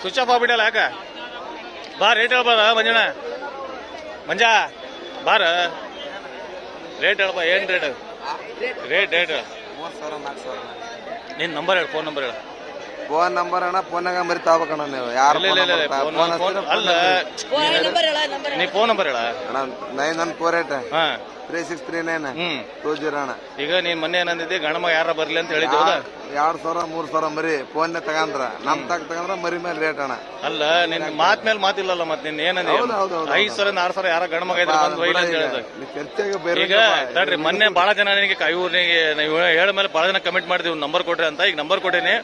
Switch off ಆಗ್ಬಿಟ್ಟಲ್ಲ ಯಾಕ ಬಾ rate ಹೇಳ್ಬಾರ Manjanna ಮಂಜ ಬಾರ ರೇಟ್ ಹೇಳ್ಬಾ ಏನು ರೇಟ್ ರೇಟ್ ರೇಟ್ 3,000 4,000 ನಿನ್ನ ನಂಬರ್ ಹೇಳು ಫೋನ್ ನಂಬರ್ ಹೇಳು ಫೋನ್ ನಂಬರ್ ಅಣ್ಣ ಫೋನಾಗ ಮರಿ ತಗೋಬೇಕಣ್ಣ ನೀವು ಯಾರು ಅಲ್ಲ ನೀ ಫೋನ್ ನಂಬರ್ ಹೇಳ ಅಣ್ಣ 9148 ಹಾಂ 3639 20 ಅಣ್ಣ. ಈಗ ನೀನ್ ಮೊನ್ನೆ ಏನಂದಿದ್ದಿ ಗಣಮ ಯಾರ ಬರ್ಲಿ ಅಂತ ಹೇಳಿದ್ದೆ ಹೌದಾ? 2,000 3,000 ಮರಿ ಫೋನ್ ತಗಂದ್ರ ನಮ್ ತಗಂದ್ರ ಮರಿ ಮೇಲೆ ರೇಟ್ ಅಣ್ಣ. ಅಲ್ಲ ನಿನ್ ಮಾತ್ ಮೇಲೆ ಮಾತಿಲ್ಲಲ್ಲ ಮತ್ತೆ ನಿನ್ ಏನಂದಿ 5,000 6,000 ಯಾರ ಗಣಮಗ ಇದ್ರೆ ಬಂದ್ ಒಯ್ಲಿ ಅಂತ ಹೇಳಿದ. ಈಗ ತಡ್ರಿ ಮೊನ್ನೆ ಬಹಳ ಜನ ನನಗೆ ಇವ್ರಿಗೆ ನೀವು ಹೇಳ ಮೇಲೆ ಬಹಳ ಜನ ಕಮೆಂಟ್ ಮಾಡಿದ್ವಿ ನಂಬರ್ ಕೊಡ್ರಿ ಅಂತ. ಈಗ ನಂಬರ್ ಕೊಟ್ಟೇನಿ.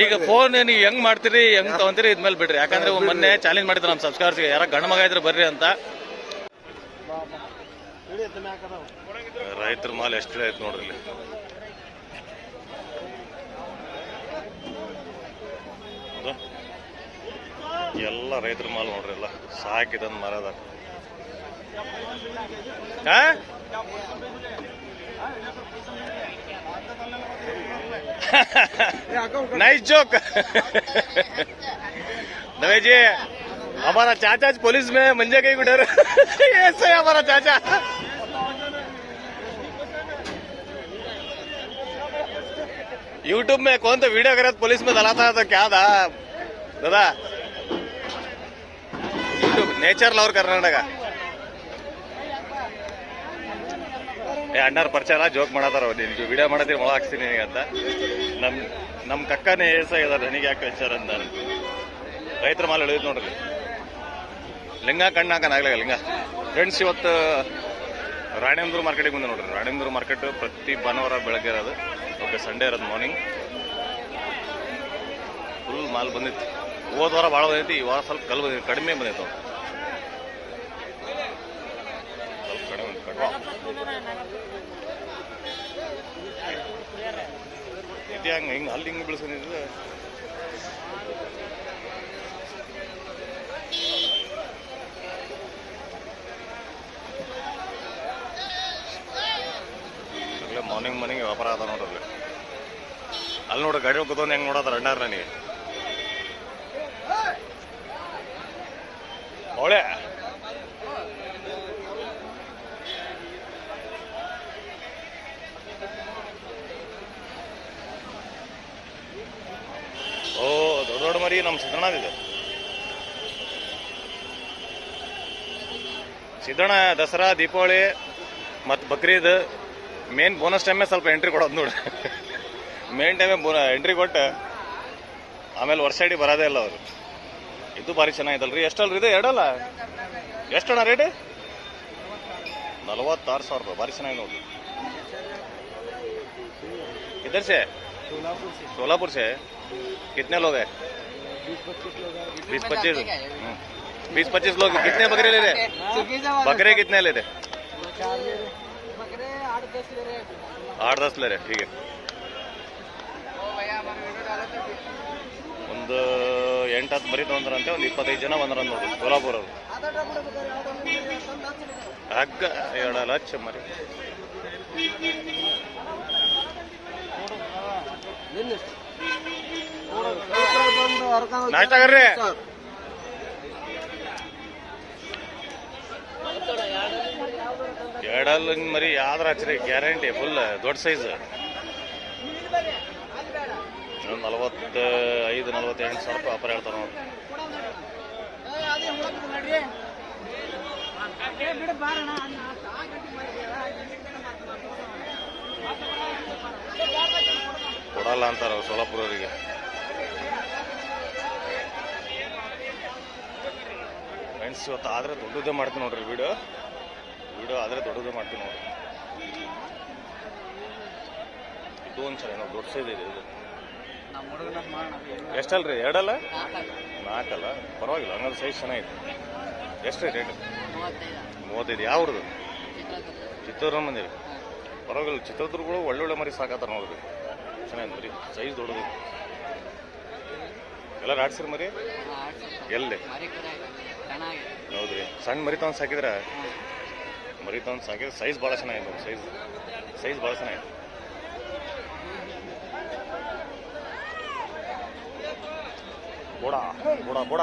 ಈಗ ಫೋನ್ ನೀವು ಹೆಂಗ್ ಮಾಡ್ತೀರಿ ಹೆಂಗ್ ತಗೊಂತೀರಿ ಇದ್ಮೇಲೆ ಬಿಡ್ರಿ. ಯಾಕಂದ್ರೆ ಮೊನ್ನೆ ಚಾಲೆಂಜ್ ಮಾಡಿದ್ರು ನಮ್ಮ ಸಬ್ಸ್ಕ್ರೈಬರ್ಸ್ಗೆ ಯಾರ ಗಣಮಗ ಇದ್ರೆ ಬರ್ರಿ ಅಂತ. ರೈತರ ಮಾಲ್ ಎಷ್ಟು ಆಯ್ತು ನೋಡ್ರಿ ಇಲ್ಲಿ. ಎಲ್ಲ ರೈತರ ಮಾಲ್ ನೋಡ್ರಿ ಎಲ್ಲ ಸಾಕಿದಂದ್ ಮರದ नाइस जोक दवे जी हमारा चाचा पुलिस में मंजे कहीं गुडर ऐसे है हमारा चाचा. यूट्यूब में कौन तो वीडियो करे पुलिस में डलाता है तो क्या था दादा यूट्यूब नेचर लवर कर्नाटक ಅಣ್ಣಾರ ಪರಿಚಯ ಜೋಕ್ ಮಾಡತಾರ ನಿನ್ಗೆ ವಿಡಿಯೋ ಮಾಡತ್ತೀರಿ ಮೊಳ ಹಾಕ್ತೀನಿ ನಿನಗೆ ಅಂತ. ನಮ್ ಕಕ್ಕನೇ ಏಸಾಗಿದಾರೆ ನನಗೆ ಯಾಕೆ ವಿಚಾರ ಅಂತ. ರೈತರ ಮಾಲ್ ಎಳೆದ್ ನೋಡ್ರಿ ಲಿಂಗ ಕಣ್ಣು ಹಾಕನಾಗ್ಲಾಗ ಲಿಂಗ. ಫ್ರೆಂಡ್ಸ್ ಇವತ್ತು ರಾಣೇಂದ್ರ ಮಾರ್ಕೆಟಿಗೆ ಬಂದೆ ನೋಡ್ರಿ. ರಾಣೇಂದ್ರ ಮಾರ್ಕೆಟ್ ಪ್ರತಿ ಭಾನುವಾರ ಬೆಳಗ್ಗೆ ಇರೋದು. ಓಕೆ ಸಂಡೇ ಇರೋದು ಮಾರ್ನಿಂಗ್. ಫುಲ್ ಮಾಲ್ ಬಂದಿತ್ತು. ಹೋದ ವಾರ ಭಾಳ ಬಂದೈತಿ. ಈ ವಾರ ಸ್ವಲ್ಪ ಕಡಿಮೆ ಬಂದೈತೆ. ಹಂಗ ಹಿಂಗ ಅಲ್ಲಿ ಹಿಂಗ ಬೆಳೆಸ್ಕೊಂಡಿದ್ರೆ ಮಾರ್ನಿಂಗ್ ವ್ಯಾಪಾರ ಅದ ನೋಡ್ರಿ. ಅಲ್ಲಿ ನೋಡ್ರಿ ಗಾಡಿ ಕೂತ್ಕೊಂಡು ಹೆಂಗ್ ನೋಡೋದ್ರ ಅಣ್ಣಾರ ನನಗೆ ಅವಳೆ ದೊಡ್ಡ ಮರಿ ನಮ್ಮ ಸಿದ್ದಣ್ಣದಿದೆ. ಸಿದ್ದಣ್ಣ ದಸರಾ ದೀಪಾವಳಿ ಮತ್ತು ಬಕ್ರೀದ್ ಮೇನ್ ಬೋನಸ್ ಟೈಮೇ ಸ್ವಲ್ಪ ಎಂಟ್ರಿ ಕೊಡೋದು ನೋಡಿ. ಮೇನ್ ಟೈಮೇ ಎಂಟ್ರಿ ಕೊಟ್ಟು ಆಮೇಲೆ ವರ್ಷ ಇಡೀ ಬರೋದೇ ಇಲ್ಲ ಅವರು. ಇದು ಭಾರಿ ಚೆನ್ನಾಗಿದಲ್ರಿ. ಎಷ್ಟಲ್ರಿ ಇದು ಎರಡಲ್ಲ ಎಷ್ಟಣ್ಣ ರೇಟ್? 46,000 ರೂಪಾಯಿ. ಭಾರಿ ಚೆನ್ನಾಗಿ ನೋಡ್ರಿ. इधर से सोलापुर से कितने लोग हैं? 20-25 लोग. कितने बकरे ले रहे? बकरे कितने ले रहे? 8-10 ले रहे. ठीक है. ಒಂದು 8-10 ಬರೀ ತೊಗೊಂಡ್ರಂತೆ. ಒಂದು 25 ಜನ ಬಂದ್ರಂತ ನೋಡ್ರಿ ಸೋಲಾಪುರ ಅವರು. ಹಗ್ಗ 2 ಲಕ್ಷ ಮರಿ. नाश्ता कर रहे हैं. ಎರಡಲ್ಲ ಮರಿ ಯಾವ್ದ್ರ ಹಚ್ರಿ ಗ್ಯಾರಂಟಿ ಫುಲ್ ದೊಡ್ಡ ಸೈಜ್. 45-48 ಸಾವಿರ ರೂಪಾಯಿ ವ್ಯಾಪಾರ ಹೇಳ್ತಾರ ನೋಡ್ರಿ. ಕೊಡಲ್ಲ ಅಂತಾರ ಸೋಲಾಪುರವರಿಗೆ. ಫ್ರೆಂಡ್ಸ್ ಇವತ್ತು ಆದ್ರೆ ದೊಡ್ಡದೇ ಮಾಡ್ತೀನಿ ನೋಡ್ರಿ. ವಿಡಿಯೋ ಆದ್ರೆ ದೊಡ್ಡದೇ ಮಾಡ್ತೀನಿ ನೋಡ್ರಿ. ಇದು ಒಂದು ಚೆನ್ನಾಗಿ ದೊಡ್ಡ ಸೈಜ್ ಇದೆ. ಇದು ಎಷ್ಟಲ್ರಿ? ಎರಡಲ್ಲ 4 ಪರವಾಗಿಲ್ಲ. ಹಂಗಂದ್ರೆ ಸೈಜ್ ಚೆನ್ನಾಗಿದೆ. ಎಷ್ಟು ರೇಟ್? 35. ಯಾವ್ದು? ಚಿತ್ರದುರ್ಗ ಮಂದಿರಿ. ಪರವಾಗಿಲ್ಲ. ಚಿತ್ರದುರ್ಗಗಳು ಒಳ್ಳೊಳ್ಳೆ ಮರಿ ಸಾಕತ್ತಾರ ನೋಡ್ರಿ. ಚೆನ್ನಾಗಿ ಮರಿ ಸೈಜ್ ದೊಡ್ಡದು. ಎಲ್ಲ ಆಡ್ಸಿರಿ ಮರಿ ಎಲ್ಲಿ? ಹೌದ್ರಿ. ಸಣ್ಣ ಮರಿ ತಗೊಂಡು ಸಾಕಿದ್ರೆ ಸೈಜ್ ಭಾಳ ಚೆನ್ನಾಗಿದೆ. ಸೈಜ್ ಭಾಳ ಚೆನ್ನಾಗಿದೆ. ಬುಡ ಬುಡ ಬುಡ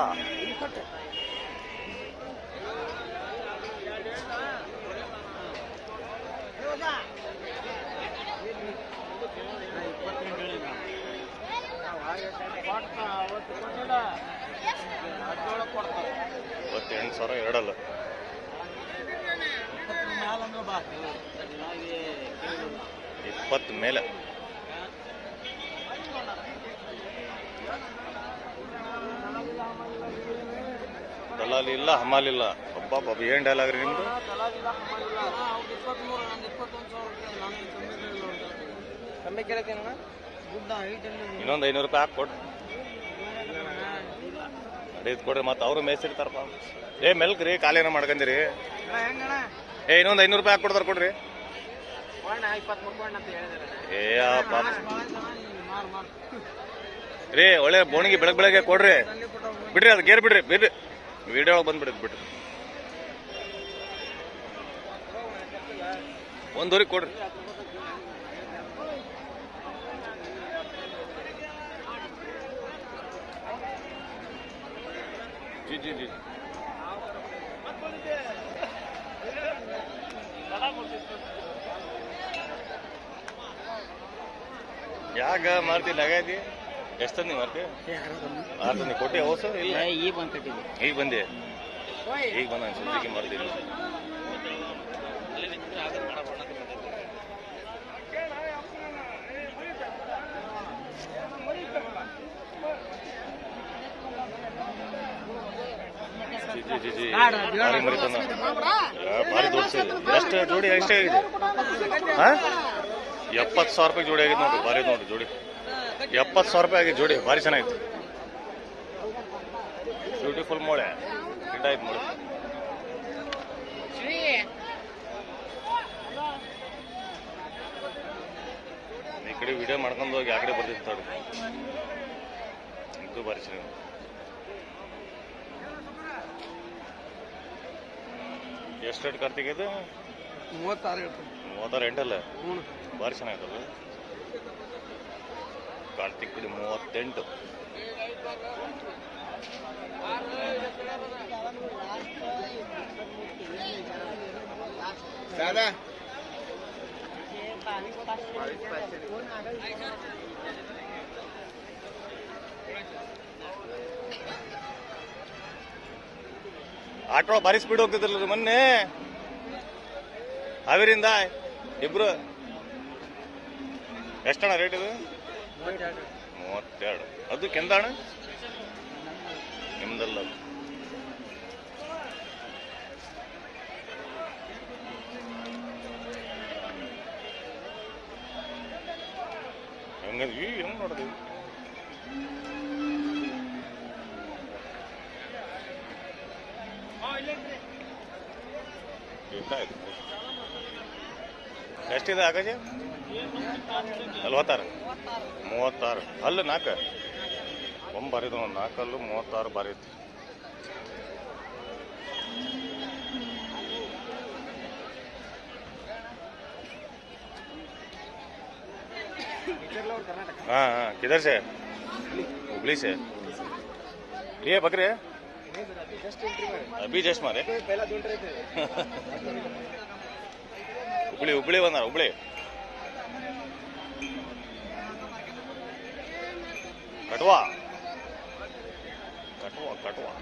$28,000 ಎರಡಲ್ಲ. 20 ಮೇಲೆ. ದಲಾಲಿ ಇಲ್ಲ, ಹಮಾಲಿ ಇಲ್ಲ. ಒಬ್ಬ ಏನ್ ಡೈಲಾಗ್ ರೀ ನಿಮ್ದು? ಇನ್ನೊಂದು $500 ಹಾಕಿ ಕೊಡ್ರಿ. ಅಡಿದ್ ಕೊಡ್ರಿ, ಮತ್ತೆ ಅವರು ಮೇಯ್ಸಿರ್ತಾರಪ್ಪ. ಮೆಲ್ಕ್ ರೀ, ಕಾಲೇನ ಮಾಡ್ಕಂದಿರಿ. ಇನ್ನೊಂದು $500 ಹಾಕಿ ಕೊಡ್ತಾರ, ಕೊಡ್ರಿ. ರೀ ಒಳ್ಳೆ ಬೋಣಿಗೆ ಬೆಳಗ್ಗೆ ಕೊಡ್ರಿ. ಬಿಡ್ರಿ, ಅದು ಗೇರ್ ಬಿಡ್ರಿ, ಬಿಡ್ರಿ. ವಿಡಿಯೋ ಬಂದ್ಬಿಡ್ರಿ, ಬಿಡ್ರಿ. ಒಂದೂರಿಗೆ ಕೊಡ್ರಿ. ಜಿ ಜಿ ಜಿ ಯಾಕ ಮಾರ್ತಿ ನಗಾಯ್ತಿ? ಎಷ್ಟು ತಂದಿ ಮಾರ್ತಿ? 6 ತಂದಿ ಕೊಟ್ಟಿ ಅವಸು ಇಲ್ಲ? ಈಗ ಬಂದೆ, ಈಗ ಬಂದ ಸುದ್ದಿಗೆ ಮಾರ್ತೀನಿ. ಜಿ ಜಿ ಭಾರಿ ಮರಿತನ, ಭಾರಿ ದೊಡ್ಡ. ಎಷ್ಟು ಜೋಡಿ ಎಷ್ಟಾಗಿದೆ? 70,000 ಜೋಡಿ ಆಗಿತ್ತು ನೋಡ್ರಿ. ಭಾರಿ ನೋಡ್ರಿ ಜೋಡಿ, 70,000 ಆಗಿದೆ ಜೋಡಿ. ಭಾರಿ ಚೆನ್ನಾಗಿತ್ತು. ಬ್ಯೂಟಿಫುಲ್ ಮೋಳೆ ಗಿಡ್ಡ ಆಯ್ತು ಮೋಳೆ. ಈ ಕಡೆ ವಿಡಿಯೋ ಮಾಡ್ಕೊಂಡು ಹೋಗಿ ಆ ಕಡೆ ಬರ್ತಿತ್ತು ನೋಡಿ. ಇದು ಭಾರಿ ಚೆನ್ನಾಗಿ. ಎಷ್ಟು ರೇಟ್ ಕಾರ್ತಿಕ್ ಇದು? 36 ಎಂಟಲ್ಲ? ಭಾರಿ ಚೆನ್ನಾಗಿತ್ತಲ್ಲ ಕಾರ್ತಿಕ್. 38. ಆಟೋ ಭಾರಿ ಸ್ಪೀಡ್ ಹೋಗ್ತಿದ್ರಲ್ಲ ಮೊನ್ನೆ ಹಾವೇರಿಂದ ಇಬ್ರು. ಎಷ್ಟಣ್ಣ ರೇಟ್ ಇದು? 32. ಅದು ಕೆಂದಣ್ಣ ನಿಮ್ದಲ್ಲ? ಹೆಂಗದ್ವಿ ಹೆಂಗ್ ನೋಡಿದ್ವಿ? ಎಷ್ಟಿದೆ ಆಕಾಶ? 46. 36 ಅಲ್ಲ 4 ಒಂದು ಬಾರಿ. 4 ಅಲ್ಲು 36 ಬಾರಿ ಐತಿ. हाँ हाँ किधर से? हुबली से. ये बकरे अभी जस्ट मारे. हुबली हुबली बना हुबली. कटवा कटवा कटवा.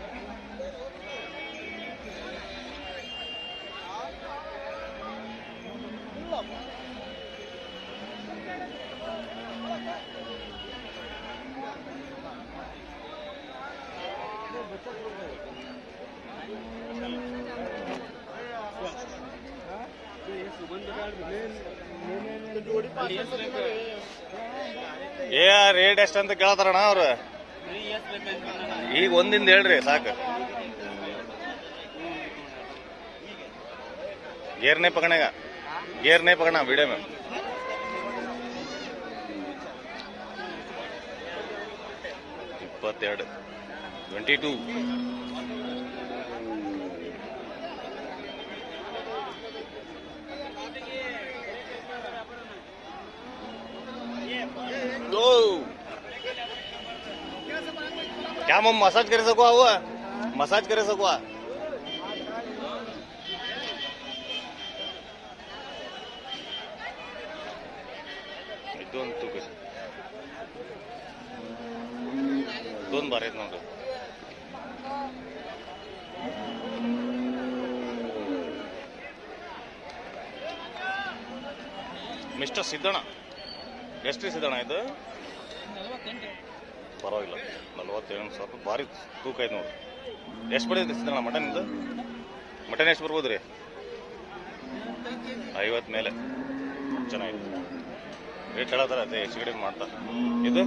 ಏ ರೇಟ್ ಎಷ್ಟಂತ ಕೇಳ್ತಾರಣ ಅವ್ರು. ಈಗ ಒಂದಿಂದ ಹೇಳ್ರಿ ಸಾಕು. ಗೇರ್ನೇ ಪಕಣಗ ಗೇರ್ನೇ ಪಕಣ ವಿಡಿಯೋ ಮ್ಯಾಮ್. 22 22. Go! क्या मग मसाज करे सको अहो मसाज करे सको दोन बार आहेत नव्हतं ಮಿಸ್ಟರ್ ಸಿದ್ದಣ್ಣ ಎಷ್ಟು ಸಿದ್ದಣ್ಣ ಇದು ಪರವಾಗಿಲ್ಲ 47,000 ಭಾರಿ ತೂಕ ಐತೆ ನೋಡ್ರಿ ಎಷ್ಟು ಬರ್ತೈತೆ ಸಿದ್ದಣ್ಣ ಮಟನ್ ಇದು ಮಟನ್ ಎಷ್ಟು ಬರ್ಬೋದು ರೀ 50 ಮೇಲೆ ಚೆನ್ನಾಗಿದೆ ರೇಟ್ ಹೇಳತ್ತಾರ ಅದೇ ಹೆಚ್ಚು ಕಡಿಮೆ ಮಾಡ್ತಾರೆ ಇದು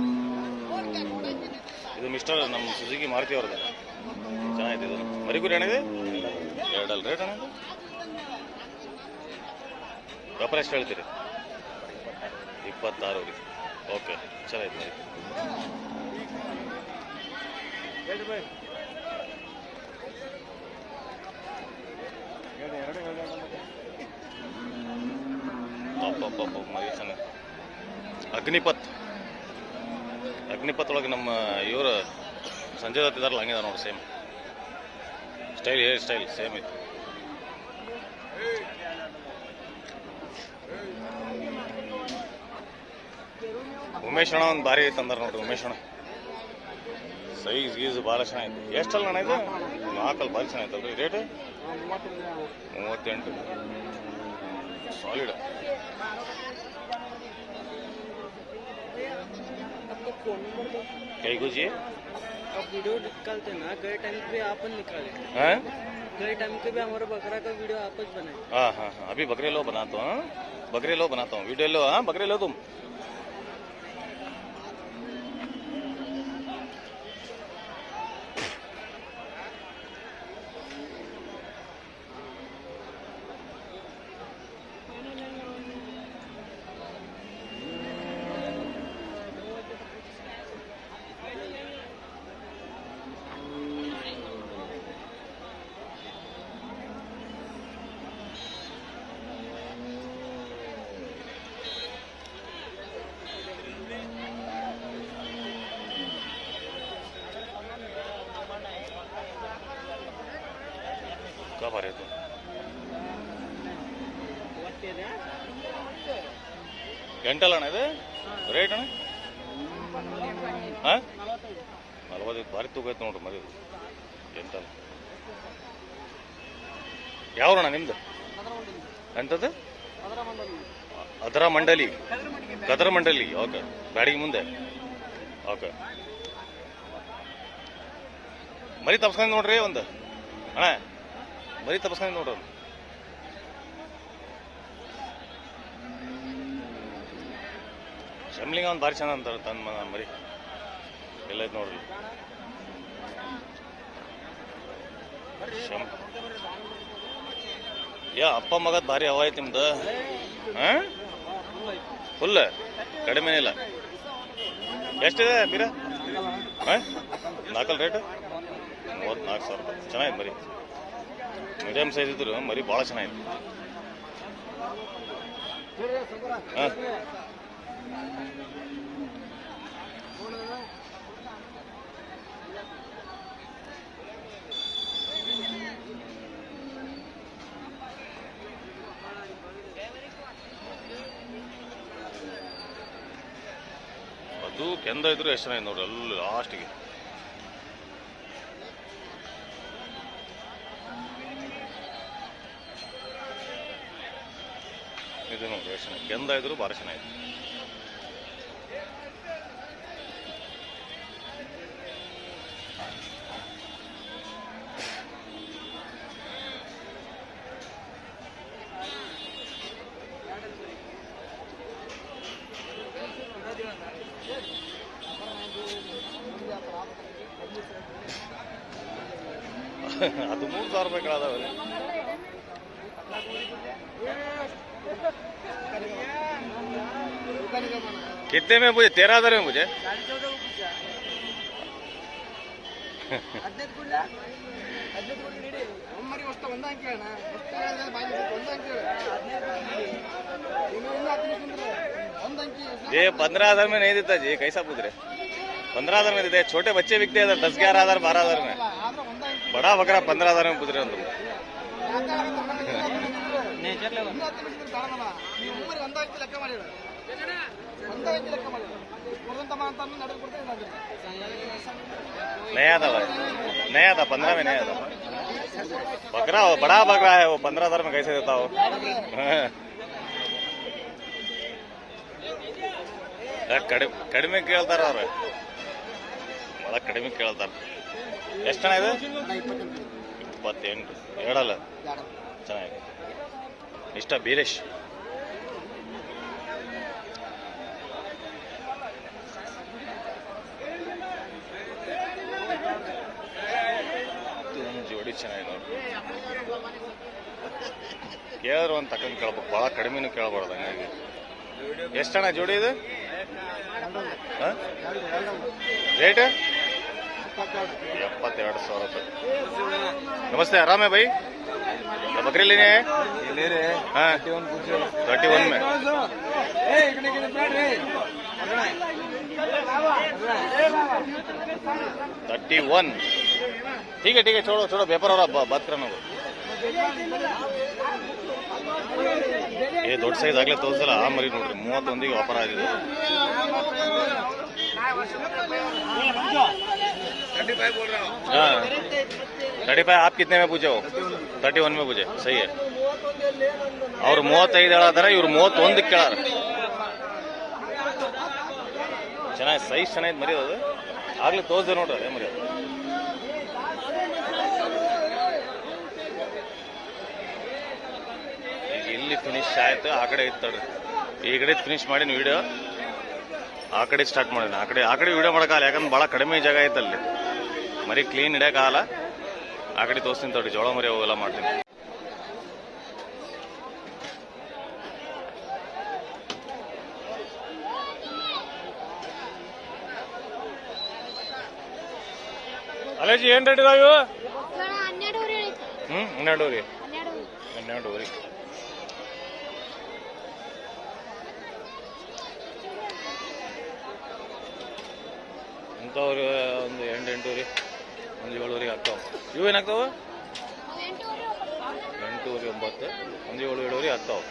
ಮಿಸ್ಟರ್ ನಮ್ಮ ಸುಜುಕಿ ಮಾರುತಿ ಅವ್ರದ್ದು ಚೆನ್ನಾಗಿದೆ ಇದು ಮರಿಗುರಿ ಏನಿದೆ 2 ರೇಟ್ ಅಣ್ಣ ವ್ಯಾಪಾರ ಎಷ್ಟು ಹೇಳ್ತೀರಿ 26 ರೀ ಓಕೆ ಚೆನ್ನಾಗಿದೆ ಮರಿ ಚೆನ್ನಾಗಿ ಅಗ್ನಿಪತ್ ಒಳಗೆ ನಮ್ಮ ಇವರು ಸಂಜಯ್ ದತ್ ಇದಾರಲ್ಲ ಹಂಗಿದೆ ನೋಡಿ same style hair style same ಇತ್ತು ಉಮೇಶ್ ಅಣ್ಣ ಒಂದು ಭಾರಿ ತಂದಾರ ನೋಡ್ರಿ ಉಮೇಶ್ ಅಣ್ಣ ಸೈಜ್ ಗೀಸ್ ಭಾಳ ಚೆನ್ನಾಗಿತ್ತು ಎಷ್ಟಲ್ಲ ಅಣ್ಣ ಇದು 4 ಭಾರಿ ಚೆನ್ನಾಗಿತ್ತಲ್ರಿ ರೇಟ್ 38 ಸಾಲಿಡ್ कई कुछ ये अब वीडियो निकालते ना गए टाइम पे आपन निकाले हैं गए टाइम पे भी हमारा बकरा का वीडियो आपस बनाए हाँ हाँ हाँ अभी बकरे लो बनाता हूँ बकरे लो बनाता हूँ वीडियो लो हाँ बकरे लो तुम कब आ रहे तुम ಎಂಟಲ್ಲ ಅಣ್ಣ ಇದು ರೇಟ್ ಅಣ್ಣ ಹಾಂ 45 ಭಾರಿ ತೂಕ ಐತೆ ನೋಡ್ರಿ ಮರಿ ಎಂಟಲ್ಲ ಯಾವ್ರಣ್ಣ ನಿಮ್ದು ಎಂಥದ್ದು ಕದರ ಮಂಡಲಿ ಓಕೆ ಬ್ಯಾಡಿಗೆ ಮುಂದೆ ಓಕೆ ಮರಿ ತಪ್ಸ್ಕೊಂಡು ನೋಡ್ರಿ ಒಂದು ಅಣ್ಣ ಮರಿ ತಪ್ಸ್ಕೊಂಡು ನೋಡ್ರಿ ಶಮ್ಲಿಂಗ ಒಂದು ಭಾರಿ ಚೆಂದ ಅಂತಾರೆ ತನ್ನ ಮರಿ ಎಲ್ಲ ಐತೆ ನೋಡ್ರಿ ಯಾ ಅಪ್ಪ ಮಗದ ಭಾರಿ ಹವಾ ಐತಿ ನಿಮ್ದು ಹಾಂ ಫುಲ್ ಕಡಿಮೆ ಇಲ್ಲ ಎಷ್ಟಿದೆ ಬೀರ ಹಾಂ 4 ರೇಟ್ 34,000 ಚೆನ್ನಾಗಿದೆ ಮರಿ ಮೀಡಿಯಮ್ ಸೈಜ್ ಇದ್ರು ಮರಿ ಭಾಳ ಚೆನ್ನಾಗಿದೆ ಹಾಂ ಅದು ಕೆಂದ ಇದ್ರು ಎಷ್ಟು ಚೆನ್ನಾಗಿದೆ ನೋಡ್ರಿ ಅಲ್ಲಿ ಲಾಸ್ಟಿಗೆ ಇದು ನೋಡ್ರಿ ಎಷ್ಟು ಚೆನ್ನಾಗಿ ಕೆಂದ ಇದ್ರು ಭಾಳ ಚೆನ್ನಾಗಿದೆ ಅದು 3,000 ರೂಪಾಯಿ ಕೇಳದಾವೆ कितने में मुझे 13,000 में मुझे ये 15,000 में नहीं देता जी कैसा पूछ रहे 15,000 में देते, छोटे बच्चे बिकते हैं 10-11,000 12,000 में, बड़ा बकरा 15,000 में पूछ रहे हो तुम। नया था भाई, नया था, 15 में नया था बकरा, बड़ा बकरा है वो, 15,000 में कैसे देता हो? ಕಡಿಮೆ ಕೇಳ್ತಾರ ಅವ್ರು, ಬಹಳ ಕಡಿಮೆ ಕೇಳ್ತಾರ. ಎಷ್ಟಣ ಇದು? 28 ಹೇಳಲ್ಲ. ಚೆನ್ನಾಗಿದೆ ಇಷ್ಟ. ಬೀರೇಶ್ ಜೋಡಿ ಚೆನ್ನಾಗಿದೆ ನೋಡಿ. ಕೇಳಿದ್ರು ಒಂದು ತಕ್ಕಂಗೆ ಕೇಳ್ಬೇಕು, ಭಾಳ ಕಡಿಮೆನೂ ಕೇಳ್ಬಾರ್ದು. ಹಂಗಾಗಿ ಎಷ್ಟಣ ಜೋಡಿ ಇದು ರೇಟ್? 72,000 रुपये. नमस्ते, आराम है भाई? बकरी लेने हैं? ले रहे हैं। हाँ 31 में. 31. ठीक है छोड़ो छोड़ो, पेपर और बात करना हो. ये ದೊಡ್ಡ ಸೈಜ್ ಆಗ್ಲೇ ತೋರಿಸಲ್ಲ. ಆ ಮರಿ ನೋಡ್ರಿ 31ಗೆ ವ್ಯಾಪಾರ ಆಗಿದೆ. 35 बोल रहा हूँ। हाँ 35. आप कितने में पूछे हो? 31 में पूछे. सही है. ಅವ್ರು 35 ಹೇಳಾದಾರೆ, ಇವ್ರು 31 ಕೇಳಾರ. ಚೆನ್ನಾಗಿ ಸೈಜ್ ಚೆನ್ನಾಗಿ ಮರಿ ಅದು. ಆಗ್ಲೇ ತೋರಿಸಿದೆ ನೋಡ್ರಿ ಅದೇ ಮರಿ. ಇಲ್ಲಿ ಫಿನಿಶ್ ಆಯ್ತು, ಆ ಕಡೆ ಇತ್ತು. ಈ ಕಡೆ ಫಿನಿಶ್ ಮಾಡಿನ ವಿಡಿಯೋ, ಆ ಕಡೆ ಸ್ಟಾರ್ಟ್ ಮಾಡಿನ. ಆ ಕಡೆ ವಿಡಿಯೋ ಮಾಡೋಕ್ಕಾಗಲ್ಲ, ಯಾಕಂದ್ರೆ ಭಾಳ ಕಡಿಮೆ ಜಾಗ ಐತಲ್ಲಿ, ಮರಿ ಕ್ಲೀನ್ ಇಡೋಕ್ಕಾಗಲ್ಲ. ಆ ಕಡೆ ತೋರಿಸ್ತೀನಿ ತೋಡಿ, ಜೋಳ ಮರಿ ಅವೆಲ್ಲ ಮಾಡ್ತೀನಿ. ಅಲ್ಲೇಜಿ ಏನು ರೇಟ್ ಇದಾವೆ ಇವು? 12 ಇಂಥವ್ರು ಒಂದು 8 ಒಂದು 7 ಆಗ್ತಾವೆ. ಇವು ಏನಾಗ್ತಾವೆ? 8 9 ಒಂದು 7 ಆಗ್ತಾವೆ.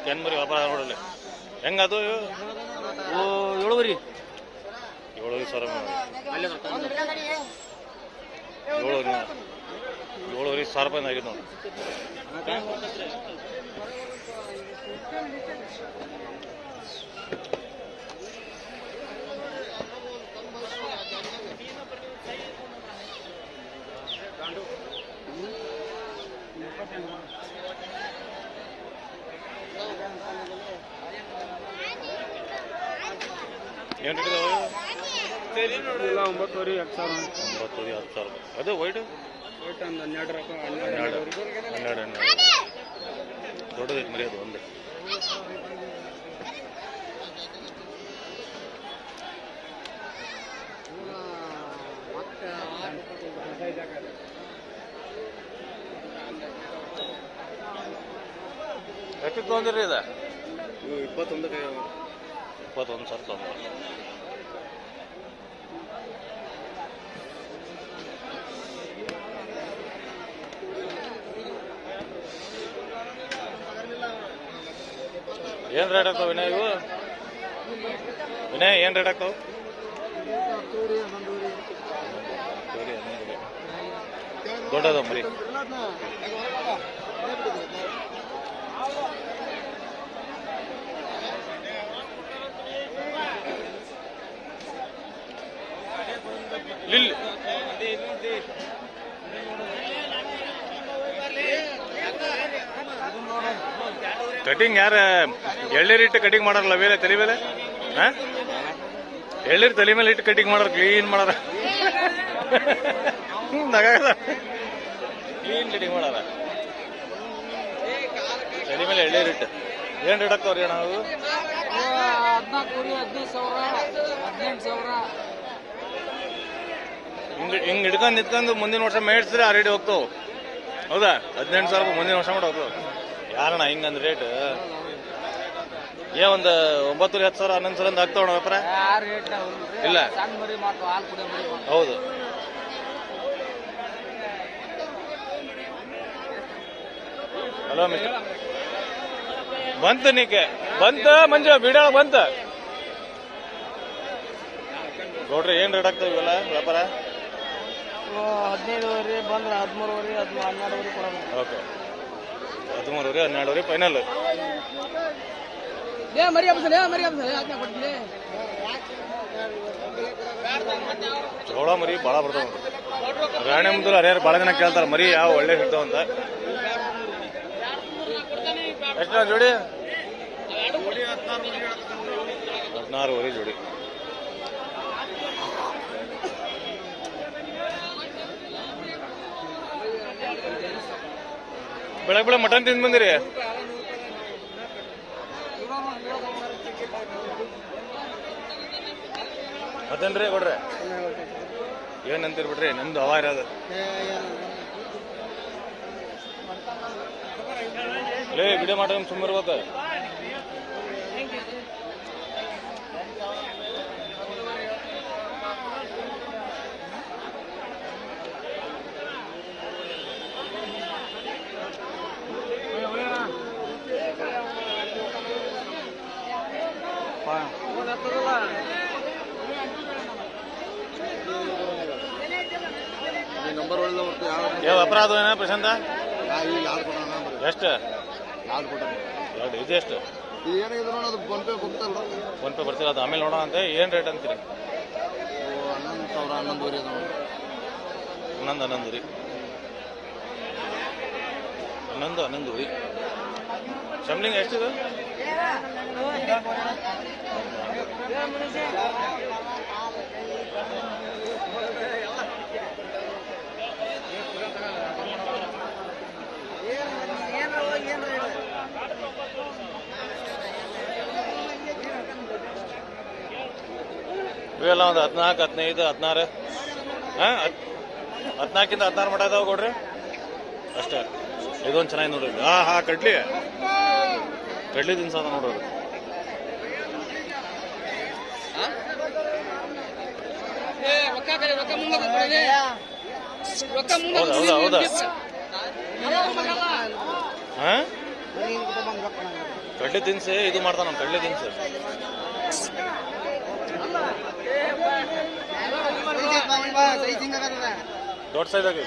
ಕೆನ್ಮರಿ ವ್ಯಾಪಾರ ನೋಡಲ್ಲ ಹೆಂಗದು? 7,000 7,000 ರೂಪಾಯಿ ಆಗಿದೆ ನೋಡಿ. ಏನು ರೇಟ್ ಇದಾವೆ? 9,000 10,000. ಅದು ವೈಟ್ 12 ದೊಡ್ಡದೈತೆ ಮರಿ ಅದು ಒಂದೇ. ಎಷ್ಟು ತೊಗೊಂಡಿರಿ ಇದು? 21,000 ತೊಗೊಂಡ್ರು. ಏನು ರೇಟ್ ಆಗ್ತಾವೆ ವಿನಯ್ ಇವು? ವಿನಯ್ ಏನು ರೇಟ್ ಆಗ್ತಾವೆ? ದೊಡ್ಡದು ಮರಿ. ಲಿಲ್ ಕಟಿಂಗ್ ಯಾರು ಎಳ್ಳೀರಿಟ್ಟು ಕಟಿಂಗ್ ಮಾಡಾರಲ್ಲ ಬೇರೆ ತಲೆ ಮೇಲೆ? ಹಾಂ ಎಳ್ಳೀರು ತಲೆ ಮೇಲೆ ಇಟ್ಟು ಕಟಿಂಗ್ ಮಾಡೋರು, ಕ್ಲೀನ್ ಮಾಡಾರ. ನಗಾಗದ ಕ್ಲೀನ್ ಕಟಿಂಗ್ ಮಾಡಾರ ತಲೆ ಮೇಲೆ ಎಳ್ಳೀರಿಟ್ಟು. ಏನು ರೇಟ್ ಆಗ್ತಾವ್ರಿ ಅಣ್ಣ ನಾವು? 14,000 ಹಿಂಗೆ ಹಿಡ್ಕೊಂಡು ನಿಂತ್ಕೊಂಡು ಮುಂದಿನ ವರ್ಷ ಮೇಡ್ಸಿದ್ರೆ ಆ ರೇಟ್ ಹೋಗ್ತಾವೆ. ಹೌದಾ 18,000 ಮುಂದಿನ ವರ್ಷ ಮಾಡೋದು ಯಾರಣ್ಣ ಹಿಂಗಂದ್ ರೇಟ್ ಒಂದು 9 10,000 11,000 ಅಂತ ಆಗ್ತಾವಣ ವ್ಯಾಪಾರ ಇಲ್ಲ ಹೌದು ಹಲೋ ಮಿಸ್ಟರ್ ಬಂತು ನೀಕೆ ಬಂತ ಮಂಜು ವಿಡಿಯೋ ಬಂತ ನೋಡ್ರಿ ಏನ್ ರೇಟ್ ಆಗ್ತಾವ ಇವೆಲ್ಲ ವ್ಯಾಪಾರ 15 ಬಂದ್ರೆ 13 12 ಕೊಡೋದು ಓಕೆ 13 12 ಫೈನಲ್ ಜೋಳ ಮರಿ ಭಾಳ ಬರ್ತಾವ ರಾಣೆ ಮುಂದೆ ಹರಿಯಾರು ಭಾಳ ಜನ ಕೇಳ್ತಾರ ಮರಿ ಯಾವ ಒಳ್ಳೆ ಸಿಗ್ತಾವ ಅಂತ ಎಷ್ಟು ಜೋಡಿ 16 ಜೋಡಿ ಬೆಳಗ್ಗೆ ಮಟನ್ ತಿಂದು ಬಂದಿರಿ ಮತ್ತೇನ್ರಿ ಕೊಡ್ರಿ ಏನಂತೀರಿ ಬಿಡ್ರಿ ನಮ್ದು ಹವಾ ಇರೋದು ಲೇ ವಿಡಿಯೋ ಮಾಡೋದು ಸುಮ್ಮನಿರ್ಬೇಕು ವ್ಯಾಪಾರ ಅದು ಏನ ಪ್ರಶಾಂತ ಎಷ್ಟು ಎರಡು ಇದು ಎಷ್ಟು ಫೋನ್ ಪೇ ಬರ್ತೀರ ಅದು ಆಮೇಲೆ ನೋಡೋಣ ಅಂತ ಏನ್ ರೇಟ್ ಅಂತೀರಿ 11,000 ರೀ 11 ರೀ ಶಂಬ್ಲಿಂಗ್ ಎಷ್ಟಿದೆ ಇವೆಲ್ಲ ಒಂದು 14 15 16 14 16 ಮಟ ಇದಾವ ಕೊಡ್ರಿ ಅಷ್ಟೇ ಇದೊಂದು ಚೆನ್ನಾಗಿ ನೋಡ್ರಿ ಕಡ್ಲಿ ದಿನಸ ಅದ ನೋಡ್ರಿ ಹೌದಾ ಕಡ್ಲಿ ತಿನ್ಸಿ ಇದು ಮಾಡ್ತಾನ ಕಡ್ಲಿ ತಿನ್ಸಿ ದೊಡ್ಡ ಸೈಜ್ ಆಗಿ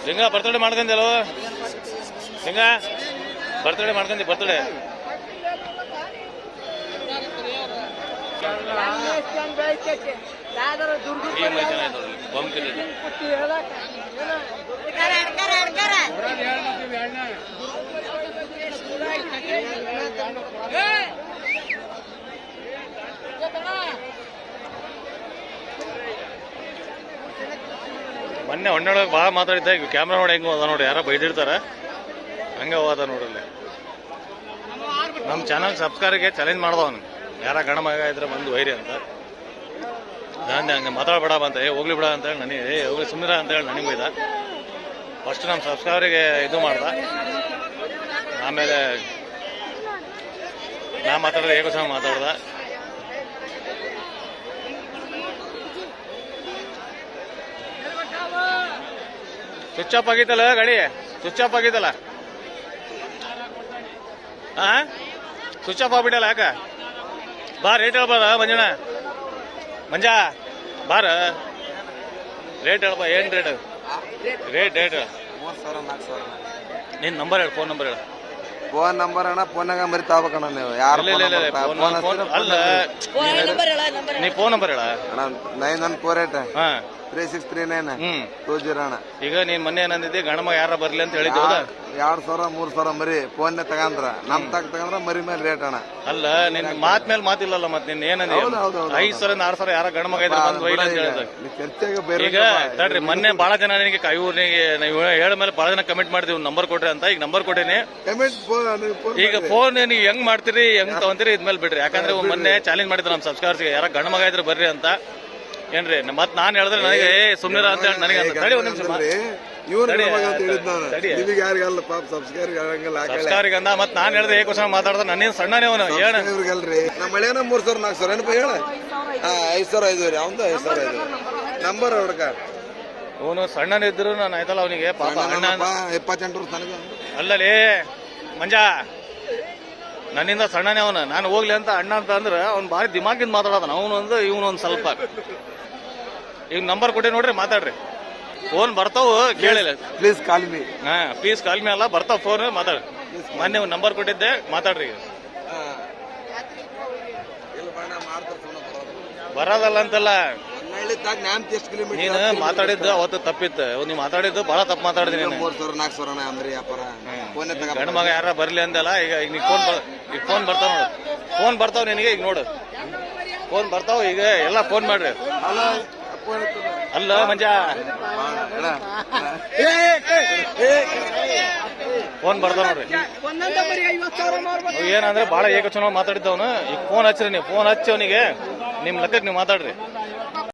ಲಿಂಗ ಬರ್ತಡೇ ಮಾಡ್ಕೊಂಡಲ್ವ ಲಿಂಗ ಬರ್ತಡೇ ಮಾಡ್ಕೊಂಡಿ ಬರ್ತಡೇ ಈ ಮೈ ಚೆನ್ನಾಗಿ ನೋಡ್ರಿ ಬಂಕ್ ಇಲ್ಲಿ ಮೊನ್ನೆ ಹೊಣ್ಣೊಳಗೆ ಭಾಳ ಮಾತಾಡಿದ್ದ ಈಗ ಕ್ಯಾಮ್ರಾ ನೋಡಿ ಹೆಂಗೆ ಹೋದ ನೋಡಿ ಯಾರೋ ಬೈದಿರ್ತಾರ ಹಂಗೆ ಹೋದ ನೋಡ್ರಲ್ಲಿ ನಮ್ಮ ಚಾನಲ್ ಸಬ್ಸ್ಕ್ರೈಬ್ಗೆ ಚಾಲೆಂಜ್ ಮಾಡ್ದವನು ಯಾರ ಗಣ ಮಗ ಇದ್ರೆ ಬಂದು ವೈರಿ ಅಂತ ನಾನು ಹಂಗೆ ಮಾತಾಡ್ಬೇಡ ಅಂತ ಹೋಗ್ಲಿ ಬಿಡ ಅಂತ ಹೇಳಿ ನನಗೆ ಹೋಗ್ಲಿ ಸುಮ್ಮನೆ ಅಂತ ಹೇಳಿ ನನಗೆ ಬೈದ ಫಸ್ಟ್ ನಮ್ಮ ಸಬ್ಸ್ಕ್ರೈಬರಿಗೆ ಇದು ಮಾಡ್ದ ಆಮೇಲೆ ನಾ ಮಾತಾಡಿದ್ರೆ ಹೇಗೋ ಸಹ ಮಾತಾಡ್ದ ಸ್ವಿಚ್ ಆಫ್ ಆಗಿತ್ತಲ್ಲ ಗಾಡಿ ಸ್ವಿಚ್ ಆಫ್ ಆಗಿತ್ತಲ್ಲ ಸ್ವಿಚ್ ಆಫ್ ಆಗ್ಬಿಟ್ಟಲ್ಲ ಯಾಕ ಬಾ ರೇಟ್ ಹೇಳ್ಬಾರ ಮಂಜಾ ಬಾರ ರೇಟ್ ಹೇಳ್ಬಾ ಏನ್ ರೇಟ್ ನಿನ್ ನಂಬರ್ ಹೇಳು ಫೋನ್ ನಂಬರ್ ಹೇಳು ಫೋನ್ ನಂಬರ್ ಅಣ್ಣ ಫೋನಾಗ ಮರಿ ತಾವಬೇಕಣ್ಣ ನೀವು ಯಾರು ಅಲ್ಲ ನೀ ಫೋನ್ ನಂಬರ್ ಹೇಳ ಅಣ್ಣ 9148 3639 20 ಅಣ್ಣ. ಈಗ ನೀನ್ ಮೊನ್ನೆ ಏನಂದಿದ್ದಿ ಗಣಮ ಯಾರ ಬರ್ಲಿ ಅಂತ ಹೇಳಿದ್ದೆ 2,000 3,000 ಮರಿ ಫೋನ್ ತಗಂದ್ರ ನಮ್ ತಗಂದ್ರ ಮರಿ ಮೇಲೆ ರೇಟ್ ಅಣ್ಣ. ಅಲ್ಲ ನಿನ್ ಮಾತ್ ಮೇಲೆ ಮಾತಿಲ್ಲಲ್ಲ ಮತ್ ನಿನ್ ಏನಂದಿ 5,000 6,000 ಯಾರ ಗಣಮಗ ಇದ್ರೆ ಬಂದ್ ಒಯ್ಲಿ ಅಂತ ಹೇಳಿದ ಈಗ ತಡ್ರಿ ಮೊನ್ನೆ ಬಾಳ ಜನ ನನಗೆ ಇವ್ರಿಗೆ ನೀವು ಹೇಳ ಮೇಲೆ ಬಾಳ ಜನ ಕಮೆಂಟ್ ಮಾಡಿದ್ವಿ ನಂಬರ್ ಕೊಡ್ರಿ ಅಂತ ಈಗ ನಂಬರ್ ಕೊಟ್ಟೇನಿ ಈಗ ಫೋನ್ ನೀವು ಹೆಂಗ್ ಮಾಡ್ತೀರಿ ಹೆಂಗ್ ತಗೊಂತೀರಿ ಇದ್ಮೇಲೆ ಬಿಡ್ರಿ ಯಾಕಂದ್ರೆ ಮೊನ್ನೆ ಚಾಲೆಂಜ್ ಮಾಡಿದ್ರು ನಮ್ ಸಬ್ಸ್ಕ್ರೈಬರ್ಸ್ಗೆ ಯಾರ ಗಣಮಗ ಇದ್ರೆ ಬರ್ರಿ ಅಂತ ಏನ್ರಿ ಮತ್ ನಾನ್ ಹೇಳಿದ್ರೆ ನನಗೆ ಸುಮ್ನಿರ ಅಂತ ಹೇಳಿ ನನಗೆ ಅಂತ. ತಡಿ ಒಂದ್ ನಿಮಿಷ ನಿಮಗೆ ಯಾರಿಗಲ್ಲ ಪಾಪ ಸಂಸ್ಕಾರಿಗೆ ಅಂದ ಮತ್ ನಾನ್ ಹೇಳಿದ್ರೆ ಕ್ವಶನ್ ಮಾತಾಡ್ದ ನನ್ನೇನ್ ಸಣ್ಣನೇ ಅವನು ಹೇಳ ಇವ್ರಿಗಲ್ರಿ ನಮ್ಮ ಮಳೆನ 3,000 4,000 ಏನಪ್ಪ ಹೇಳ 5,000 ಅವಂದು 5,000 ನಂಬರ್ ಹುಡುಕ ಅವನು ಸಣ್ಣನಿದ್ರು ನಾನು ಆಯ್ತಲ್ಲ ಅವನಿಗೆ ಪಾಪ ಅಣ್ಣ 28 ವರ್ಷ ನನಗೆ ಅಲ್ಲಲೇ ಮಂಜ ನನ್ನಿಂದ ಸಣ್ಣನೇ ಅವನು. ನಾನು ಹೋಗ್ಲಿ ಅಂತ ಅಣ್ಣ ಅಂತ ಅಂದ್ರೆ ಅವ್ನು ಭಾರಿ ದಿಮಾಕಿಂದ ಮಾತಾಡೋದನ ಅವನೊಂದು ಇವನೊಂದು ಸ್ವಲ್ಪ. ಈಗ ನಂಬರ್ ಕೊಟ್ಟೆ ನೋಡ್ರಿ ಮಾತಾಡ್ರಿ. ಫೋನ್ ಬರ್ತಾವ ಕೇಳಿಲ್ಲ. Please call me. ಹಾ ಪ್ಲೀಸ್ ಕಾಲ್ ಮೀ ಅಲ್ಲ ಬರ್ತಾವ ಫೋನ್ ಮಾತಾಡ್ರಿ. ಮೊನ್ನೆ ಒಂದು ನಂಬರ್ ಕೊಟ್ಟಿದ್ದೆ ಮಾತಾಡ್ರಿ. ಈಗ ಬರೋದಲ್ಲ ಅಂತಲ್ಲ ನೀನು ಮಾತಾಡಿದ್ದು ಅವತ್ತು ತಪ್ಪಿತ್ತು. ನೀವ್ ಮಾತಾಡಿದ್ದು ಬಹಳ ತಪ್ಪು ಮಾತಾಡಿದ್ರಿ. 3,000 4,000 ಅಂದ್ರಿ ವ್ಯಾಪಾರ ಗಂಡ ಮಗ ಯಾರ ಬರ್ಲಿ ಅಂದಲ್ಲ. ಈಗ ನೀ ಫೋನ್ ಬರ್ತಾವ ನೋಡು. ಫೋನ್ ಬರ್ತಾವ ನಿನಗೆ ಈಗ ನೋಡು. ಫೋನ್ ಬರ್ತಾವ ಈಗ ಎಲ್ಲ ಫೋನ್ ಮಾಡ್ರಿ. ಅಲ್ಲ ಮಂಜ ಫೋನ್ ಬರ್ತಾವ ನೋಡ್ರಿ. ಏನಂದ್ರೆ ಬಹಳ ಏಕಚನ ಮಾತಾಡಿದ್ದವನು. ಈಗ ಫೋನ್ ಹಚ್ಚ್ರಿ ನೀವು. ಫೋನ್ ಹಚ್ಚಿ ಅವನಿಗೆ ನಿಮ್ ಲೆಕ್ಕಕ್ಕೆ ನೀವು ಮಾತಾಡ್ರಿ.